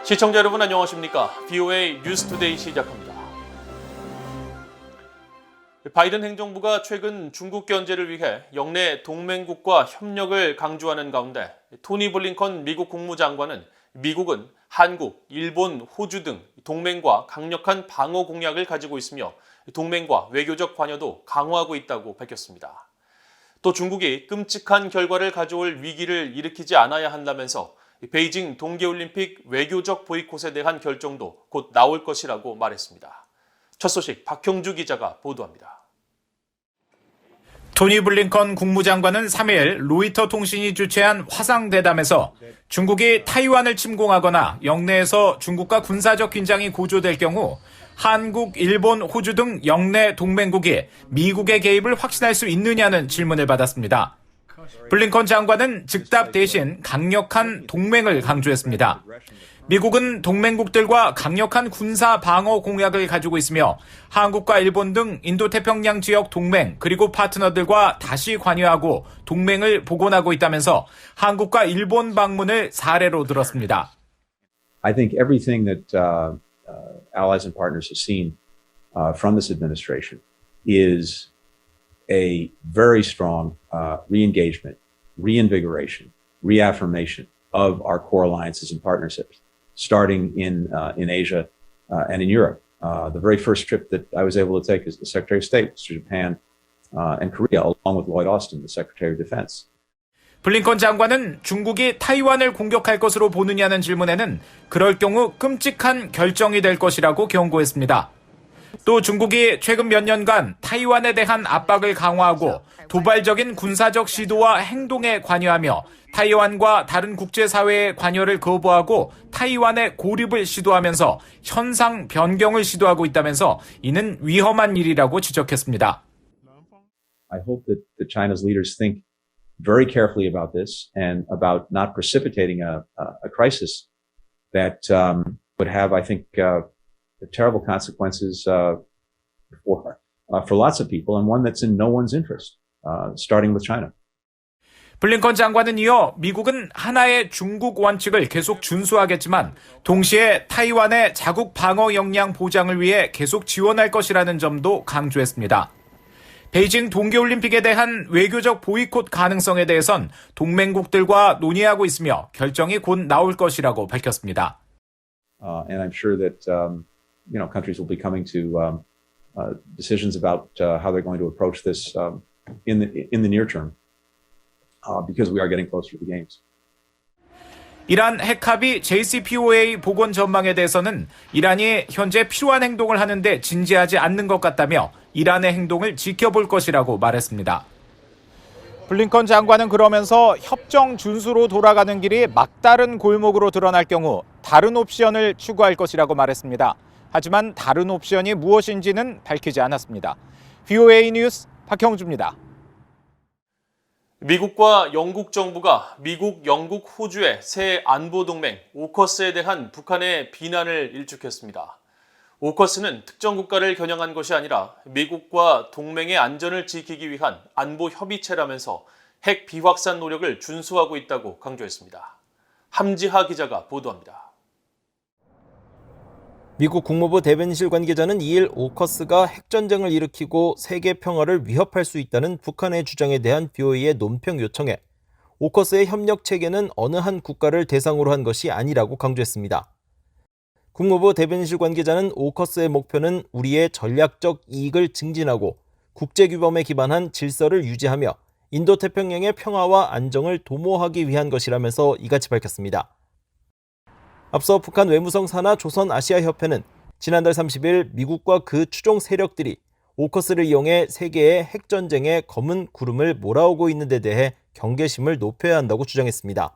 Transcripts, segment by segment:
시청자 여러분 안녕하십니까? VOA 뉴스투데이 시작합니다. 바이든 행정부가 최근 중국 견제를 위해 영내 동맹국과 협력을 강조하는 가운데 토니 블링컨 미국 국무장관은 미국은 한국, 일본, 호주 등 동맹과 강력한 방어 공약을 가지고 있으며 동맹과 외교적 관여도 강화하고 있다고 밝혔습니다. 또 중국이 끔찍한 결과를 가져올 위기를 일으키지 않아야 한다면서 베이징 동계올림픽 외교적 보이콧에 대한 결정도 곧 나올 것이라고 말했습니다. 첫 소식 박형주 기자가 보도합니다. 토니 블링컨 국무장관은 3일 로이터 통신이 주최한 화상대담에서 중국이 타이완을 침공하거나 영내에서 중국과 군사적 긴장이 고조될 경우 한국, 일본, 호주 등 영내 동맹국이 미국의 개입을 확신할 수 있느냐는 질문을 받았습니다. 블링컨 장관은 즉답 대신 강력한 동맹을 강조했습니다. 미국은 동맹국들과 강력한 군사 방어 공약을 가지고 있으며 한국과 일본 등 인도태평양 지역 동맹 그리고 파트너들과 다시 관여하고 동맹을 복원하고 있다면서 한국과 일본 방문을 사례로 들었습니다. I think everything that allies and partners have seen from this administration is a very strong re-engagement, reinvigoration, reaffirmation of our core alliances and partnerships, starting in Asia and in Europe. The very first trip that I was able to take as the Secretary of State was to Japan and Korea, along with Lloyd Austin, the Secretary of Defense. 블링컨 장관은 중국이 타이완을 공격할 것으로 보느냐는 질문에는 그럴 경우 끔찍한 결정이 될 것이라고 경고했습니다. 또 중국이 최근 몇 년간 타이완에 대한 압박을 강화하고 도발적인 군사적 시도와 행동에 관여하며 타이완과 다른 국제사회의 관여를 거부하고 타이완의 고립을 시도하면서 현상 변경을 시도하고 있다면서 이는 위험한 일이라고 지적했습니다. I hope that China's leaders think very carefully about this and about not precipitating a crisis that would have, I think, terrible consequences for lots of people and one that's in no one's interest, starting with China. 블링컨 장관은 이어 미국은 하나의 중국 원칙을 계속 준수하겠지만 동시에 타이완의 자국 방어 역량 보장을 위해 계속 지원할 것이라는 점도 강조했습니다. 베이징 동계올림픽에 대한 외교적 보이콧 가능성에 대해선 동맹국들과 논의하고 있으며 결정이 곧 나올 것이라고 밝혔습니다. And I'm sure that countries will be coming to decisions about how they're going to approach this in the near term, because we are getting closer to the games. 이란 핵합의 JCPOA 복원 전망에 대해서는 이란이 현재 필요한 행동을 하는데 진지하지 않는 것 같다며 이란의 행동을 지켜볼 것이라고 말했습니다. 블링컨 장관은 그러면서 협정 준수로 돌아가는 길이 막다른 골목으로 드러날 경우 다른 옵션을 추구할 것이라고 말했습니다. 하지만 다른 옵션이 무엇인지는 밝히지 않았습니다. VOA 뉴스 박형주입니다. 미국과 영국 정부가 미국, 영국, 호주의 새 안보동맹 오커스에 대한 북한의 비난을 일축했습니다. 오커스는 특정 국가를 겨냥한 것이 아니라 미국과 동맹의 안전을 지키기 위한 안보 협의체라면서 핵 비확산 노력을 준수하고 있다고 강조했습니다. 함지하 기자가 보도합니다. 미국 국무부 대변인실 관계자는 2일 오커스가 핵전쟁을 일으키고 세계 평화를 위협할 수 있다는 북한의 주장에 대한 BOE의 논평 요청에 오커스의 협력 체계는 어느 한 국가를 대상으로 한 것이 아니라고 강조했습니다. 국무부 대변인실 관계자는 오커스의 목표는 우리의 전략적 이익을 증진하고 국제규범에 기반한 질서를 유지하며 인도태평양의 평화와 안정을 도모하기 위한 것이라면서 이같이 밝혔습니다. 앞서 북한 외무성 산하 조선아시아협회는 지난달 30일 미국과 그 추종 세력들이 오커스를 이용해 세계의 핵전쟁에 검은 구름을 몰아오고 있는 데 대해 경계심을 높여야 한다고 주장했습니다.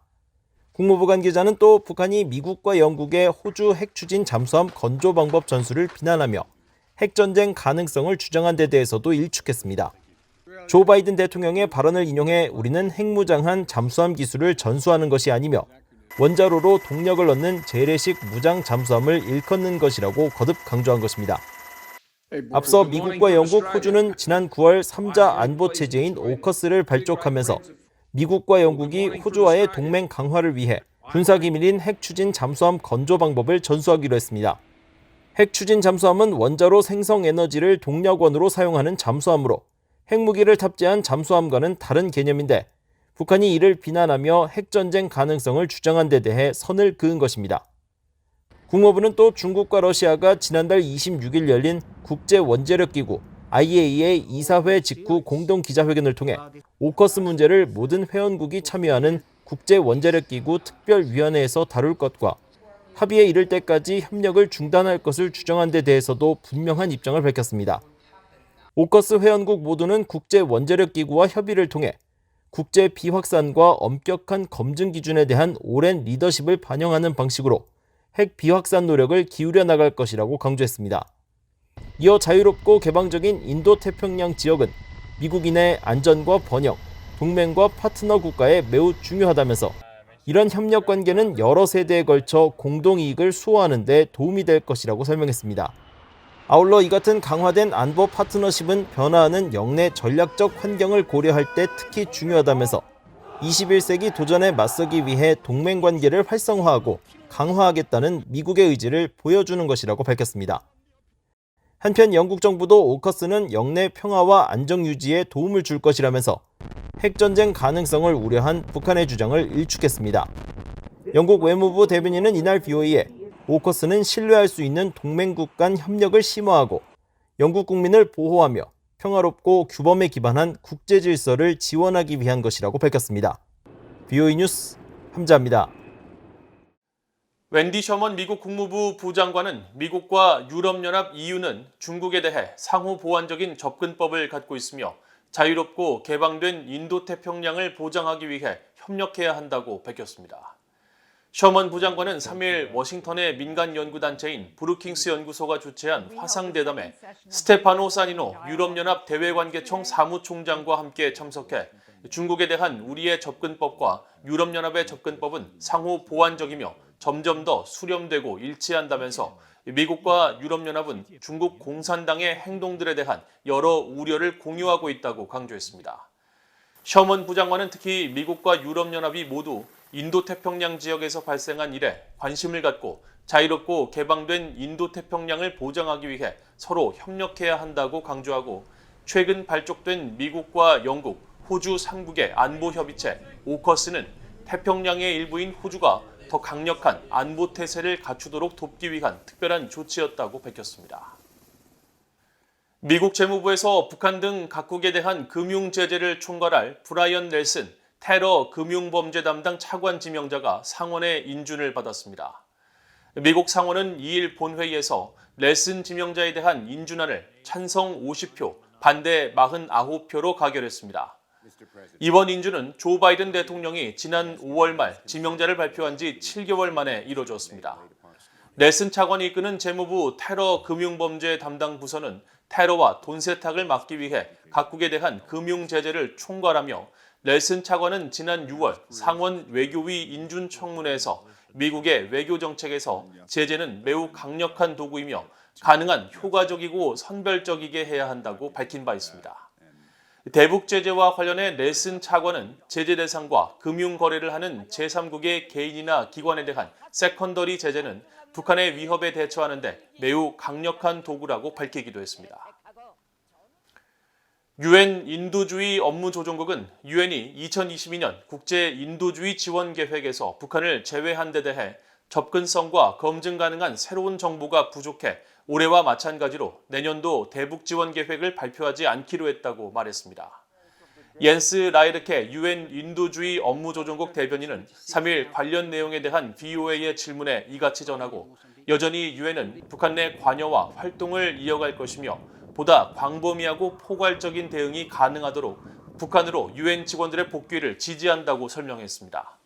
국무부 관계자는 또 북한이 미국과 영국의 호주 핵추진 잠수함 건조 방법 전술을 비난하며 핵전쟁 가능성을 주장한 데 대해서도 일축했습니다. 조 바이든 대통령의 발언을 인용해 우리는 핵무장한 잠수함 기술을 전수하는 것이 아니며 원자로로 동력을 얻는 재래식 무장 잠수함을 일컫는 것이라고 거듭 강조한 것입니다. 앞서 미국과 영국, 호주는 지난 9월 3자 안보 체제인 오커스를 발족하면서 미국과 영국이 호주와의 동맹 강화를 위해 군사기밀인 핵추진 잠수함 건조 방법을 전수하기로 했습니다. 핵추진 잠수함은 원자로 생성 에너지를 동력원으로 사용하는 잠수함으로 핵무기를 탑재한 잠수함과는 다른 개념인데 북한이 이를 비난하며 핵전쟁 가능성을 주장한 데 대해 선을 그은 것입니다. 국무부는 또 중국과 러시아가 지난달 26일 열린 국제원자력기구 IAEA 이사회 직후 공동 기자회견을 통해 오커스 문제를 모든 회원국이 참여하는 국제원자력기구 특별위원회에서 다룰 것과 합의에 이를 때까지 협력을 중단할 것을 주장한 데 대해서도 분명한 입장을 밝혔습니다. 오커스 회원국 모두는 국제원자력기구와 협의를 통해 국제 비확산과 엄격한 검증 기준에 대한 오랜 리더십을 반영하는 방식으로 핵 비확산 노력을 기울여 나갈 것이라고 강조했습니다. 이어 자유롭고 개방적인 인도태평양 지역은 미국인의 안전과 번영, 동맹과 파트너 국가에 매우 중요하다면서 이런 협력 관계는 여러 세대에 걸쳐 공동이익을 수호하는 데 도움이 될 것이라고 설명했습니다. 아울러 이 같은 강화된 안보 파트너십은 변화하는 영내 전략적 환경을 고려할 때 특히 중요하다면서 21세기 도전에 맞서기 위해 동맹 관계를 활성화하고 강화하겠다는 미국의 의지를 보여주는 것이라고 밝혔습니다. 한편 영국 정부도 오커스는 영내 평화와 안정 유지에 도움을 줄 것이라면서 핵전쟁 가능성을 우려한 북한의 주장을 일축했습니다. 영국 외무부 대변인은 이날 BOE에 오커스는 신뢰할 수 있는 동맹국 간 협력을 심화하고 영국 국민을 보호하며 평화롭고 규범에 기반한 국제 질서를 지원하기 위한 것이라고 밝혔습니다. BOE 뉴스 함자입니다. 웬디 셔먼 미국 국무부 부장관은 미국과 유럽연합 EU는 중국에 대해 상호 보완적인 접근법을 갖고 있으며 자유롭고 개방된 인도태평양을 보장하기 위해 협력해야 한다고 밝혔습니다. 셔먼 부장관은 3일 워싱턴의 민간 연구단체인 브루킹스 연구소가 주최한 화상대담에 스테파노 사니노 유럽연합 대외관계청 사무총장과 함께 참석해 중국에 대한 우리의 접근법과 유럽연합의 접근법은 상호 보완적이며 점점 더 수렴되고 일치한다면서 미국과 유럽연합은 중국 공산당의 행동들에 대한 여러 우려를 공유하고 있다고 강조했습니다. 셔먼 부장관은 특히 미국과 유럽연합이 모두 인도태평양 지역에서 발생한 일에 관심을 갖고 자유롭고 개방된 인도태평양을 보장하기 위해 서로 협력해야 한다고 강조하고 최근 발족된 미국과 영국, 호주 3국의 안보협의체 오커스는 태평양의 일부인 호주가 더 강력한 안보 태세를 갖추도록 돕기 위한 특별한 조치였다고 밝혔습니다. 미국 재무부에서 북한 등 각국에 대한 금융 제재를 총괄할 브라이언 넬슨 테러 금융범죄 담당 차관 지명자가 상원의 인준을 받았습니다. 미국 상원은 2일 본회의에서 넬슨 지명자에 대한 인준안을 찬성 50표, 반대 49표로 가결했습니다. 이번 인준은 조 바이든 대통령이 지난 5월 말 지명자를 발표한 지 7개월 만에 이뤄졌습니다. 넬슨 차관이 이끄는 재무부 테러 금융범죄 담당 부서는 테러와 돈 세탁을 막기 위해 각국에 대한 금융 제재를 총괄하며 넬슨 차관은 지난 6월 상원 외교위 인준 청문회에서 미국의 외교 정책에서 제재는 매우 강력한 도구이며 가능한 효과적이고 선별적이게 해야 한다고 밝힌 바 있습니다. 대북 제재와 관련해 넬슨 차관은 제재 대상과 금융 거래를 하는 제3국의 개인이나 기관에 대한 세컨더리 제재는 북한의 위협에 대처하는 데 매우 강력한 도구라고 밝히기도 했습니다. 유엔 인도주의 업무조정국은 유엔이 2022년 국제 인도주의 지원 계획에서 북한을 제외한 데 대해 접근성과 검증 가능한 새로운 정보가 부족해 올해와 마찬가지로 내년도 대북 지원 계획을 발표하지 않기로 했다고 말했습니다. 옌스 라이르케 유엔 인도주의 업무조정국 대변인은 3일 관련 내용에 대한 VOA의 질문에 이같이 전하고 여전히 유엔은 북한 내 관여와 활동을 이어갈 것이며 보다 광범위하고 포괄적인 대응이 가능하도록 북한으로 유엔 직원들의 복귀를 지지한다고 설명했습니다.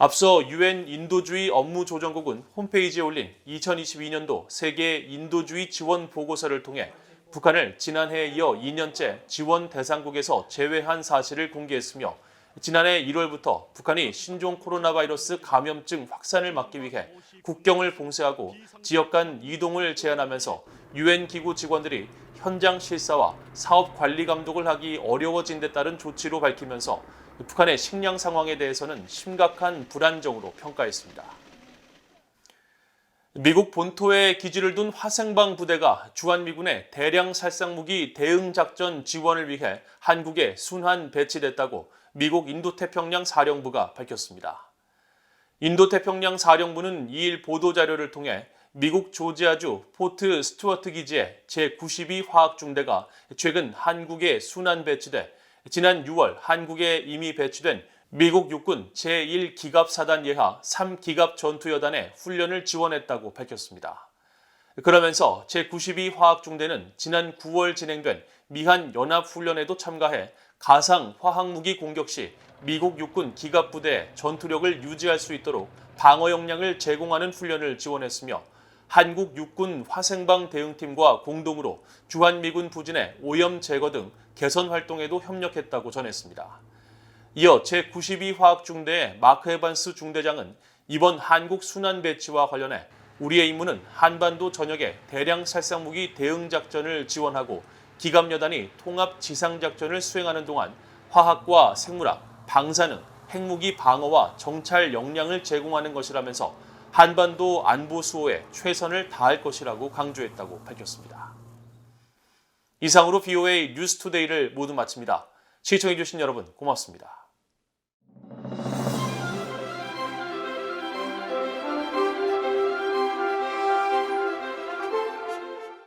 앞서 유엔 인도주의 업무조정국은 홈페이지에 올린 2022년도 세계 인도주의 지원 보고서를 통해 북한을 지난해에 이어 2년째 지원 대상국에서 제외한 사실을 공개했으며 지난해 1월부터 북한이 신종 코로나 바이러스 감염증 확산을 막기 위해 국경을 봉쇄하고 지역 간 이동을 제한하면서 유엔 기구 직원들이 현장 실사와 사업 관리 감독을 하기 어려워진 데 따른 조치로 밝히면서 북한의 식량 상황에 대해서는 심각한 불안정으로 평가했습니다. 미국 본토에 기지를 둔 화생방 부대가 주한미군의 대량 살상무기 대응 작전 지원을 위해 한국에 순환 배치됐다고 미국 인도태평양 사령부가 밝혔습니다. 인도태평양 사령부는 2일 보도자료를 통해 미국 조지아주 포트 스튜어트 기지의 제92 화학중대가 최근 한국에 순환 배치돼 지난 6월 한국에 이미 배치된 미국 육군 제1기갑사단 예하 3기갑 전투여단의 훈련을 지원했다고 밝혔습니다. 그러면서 제92 화학중대는 지난 9월 진행된 미한 연합훈련에도 참가해 가상 화학무기 공격 시 미국 육군 기갑부대의 전투력을 유지할 수 있도록 방어 역량을 제공하는 훈련을 지원했으며 한국 육군 화생방 대응팀과 공동으로 주한미군 부진의 오염 제거 등 개선 활동에도 협력했다고 전했습니다. 이어 제92 화학중대의 마크 에반스 중대장은 이번 한국 순환 배치와 관련해 우리의 임무는 한반도 전역에 대량 살상무기 대응 작전을 지원하고 기갑여단이 통합 지상작전을 수행하는 동안 화학과 생물학, 방사능, 핵무기 방어와 정찰 역량을 제공하는 것이라면서 한반도 안보 수호에 최선을 다할 것이라고 강조했다고 밝혔습니다. 이상으로 VOA 뉴스투데이를 모두 마칩니다. 시청해주신 여러분 고맙습니다.